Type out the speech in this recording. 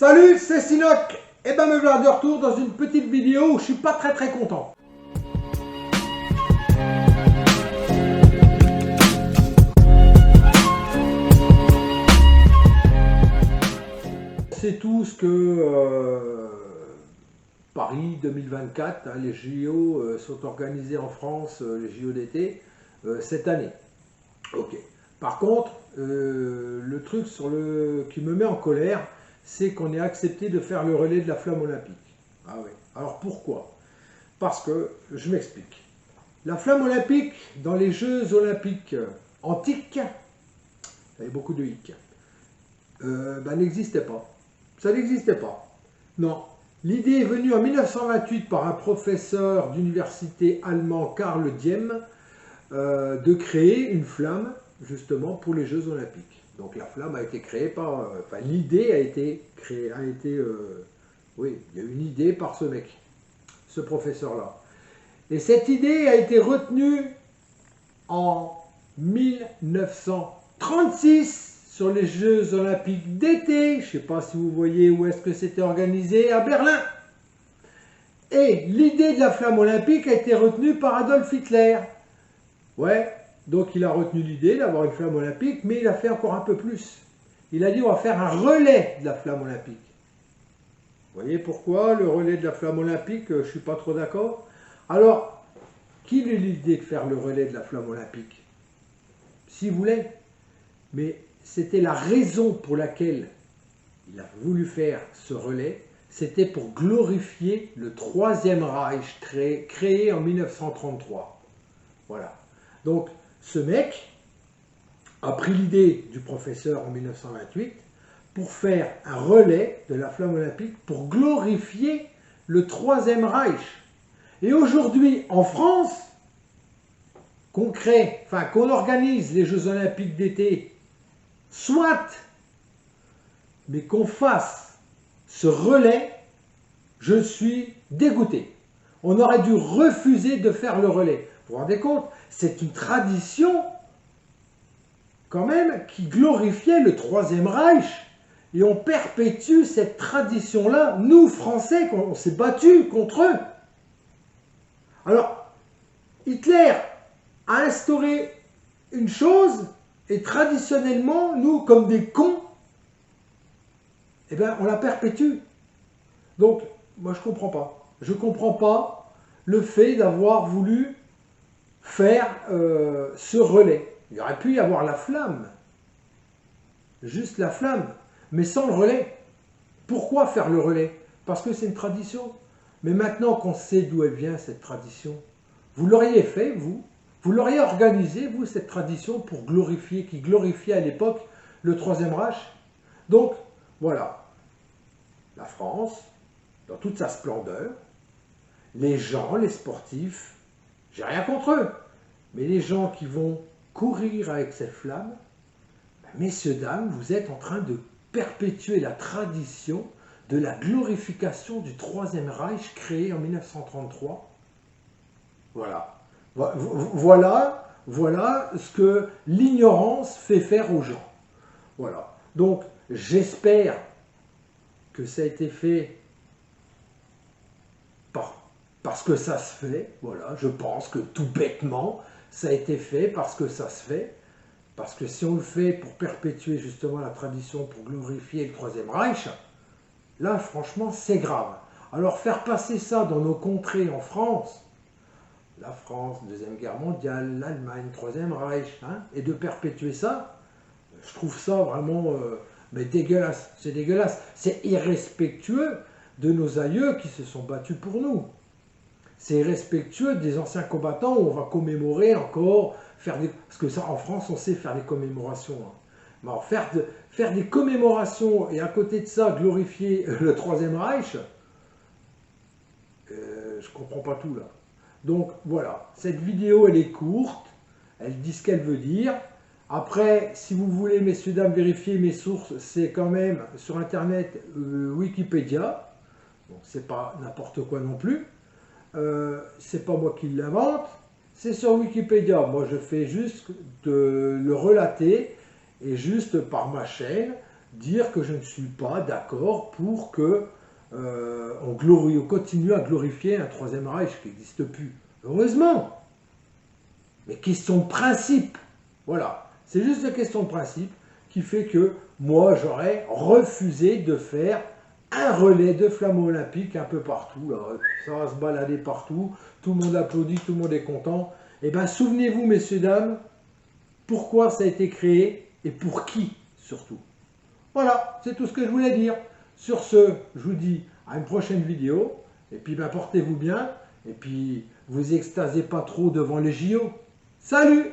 Salut, c'est Sinoc. Et ben me voilà de retour dans une petite vidéo où je suis pas très content. C'est tout ce que Paris 2024, hein, les JO sont organisés en France, les JO d'été, cette année. Ok. Par contre, le truc qui me met en colère, c'est qu'on ait accepté de faire le relais de la flamme olympique. Ah oui. Alors pourquoi? Parce que, je m'explique. La flamme olympique, dans les Jeux olympiques antiques, il y avait beaucoup de hic, n'existait pas. Ça n'existait pas. Non. L'idée est venue en 1928 par un professeur d'université allemand, Karl Diem, de créer une flamme, justement, pour les Jeux olympiques. Donc la flamme a été créée par... l'idée a été créée, oui, il y a eu une idée par ce mec, ce professeur-là. Et cette idée a été retenue en 1936 sur les Jeux olympiques d'été. Je ne sais pas si vous voyez où est-ce que c'était organisé, à Berlin. Et l'idée de la flamme olympique a été retenue par Adolf Hitler. Ouais, donc il a retenu l'idée d'avoir une flamme olympique, mais il a fait encore un peu plus. Il a dit on va faire un relais de la flamme olympique. Vous voyez pourquoi le relais de la flamme olympique, je ne suis pas trop d'accord. Alors, qui a eu l'idée de faire le relais de la flamme olympique? S'il voulait. Mais c'était la raison pour laquelle il a voulu faire ce relais, c'était pour glorifier le Troisième Reich créé en 1933. Voilà. Donc, ce mec a pris l'idée du professeur en 1928 pour faire un relais de la flamme olympique pour glorifier le Troisième Reich. Et aujourd'hui, en France, qu'on organise les Jeux olympiques d'été, soit, mais qu'on fasse ce relais, je suis dégoûté. On aurait dû refuser de faire le relais. Vous vous rendez compte? C'est une tradition, quand même, qui glorifiait le Troisième Reich. Et on perpétue cette tradition-là, nous, Français, on s'est battus contre eux. Alors, Hitler a instauré une chose, et traditionnellement, nous, comme des cons, eh bien, on la perpétue. Donc, moi, je ne comprends pas. Je ne comprends pas le fait d'avoir voulu faire ce relais. Il aurait pu y avoir la flamme. Juste la flamme, mais sans le relais. Pourquoi faire le relais? Parce que c'est une tradition. Mais maintenant qu'on sait d'où elle vient, cette tradition, vous l'auriez fait, vous? Vous l'auriez organisé, vous, cette tradition, pour glorifier, qui glorifiait à l'époque le Troisième Reich? Donc, voilà. La France, dans toute sa splendeur, les gens, les sportifs, j'ai rien contre eux, mais les gens qui vont courir avec cette flamme, messieurs, dames, vous êtes en train de perpétuer la tradition de la glorification du Troisième Reich créé en 1933. Voilà. Voilà ce que l'ignorance fait faire aux gens. Voilà. Donc, j'espère que ça a été fait parce que ça se fait. Voilà. Je pense que tout bêtement, ça a été fait parce que ça se fait. Parce que si on le fait pour perpétuer justement la tradition, pour glorifier le Troisième Reich, là, franchement, c'est grave. Alors, faire passer ça dans nos contrées en France, la France, Deuxième Guerre mondiale, l'Allemagne, Troisième Reich, hein, et de perpétuer ça, je trouve ça vraiment mais dégueulasse. C'est dégueulasse. C'est irrespectueux de nos aïeux qui se sont battus pour nous. C'est irrespectueux des anciens combattants où on va commémorer encore, parce que ça, en France, on sait faire des commémorations. Hein. Mais alors, faire des commémorations et à côté de ça, glorifier le Troisième Reich, je ne comprends pas tout là. Donc voilà, cette vidéo elle est courte, elle dit ce qu'elle veut dire. Après, si vous voulez, messieurs, dames, vérifier mes sources, c'est quand même sur internet Wikipédia. Donc c'est pas n'importe quoi non plus. C'est pas moi qui l'invente, c'est sur Wikipédia. Moi je fais juste de le relater et juste par ma chaîne, dire que je ne suis pas d'accord pour que on continue à glorifier un Troisième Reich qui n'existe plus. Heureusement. Mais question de principe. Voilà. C'est juste une question de principe qui fait que moi, j'aurais refusé de faire un relais de flammes olympiques un peu partout. Là. Ça va se balader partout. Tout le monde applaudit, tout le monde est content. Eh bien, souvenez-vous, messieurs, dames, pourquoi ça a été créé et pour qui, surtout. Voilà, c'est tout ce que je voulais dire. Sur ce, je vous dis à une prochaine vidéo. Et puis, ben, portez-vous bien. Et puis, vous extasez pas trop devant les JO. Salut!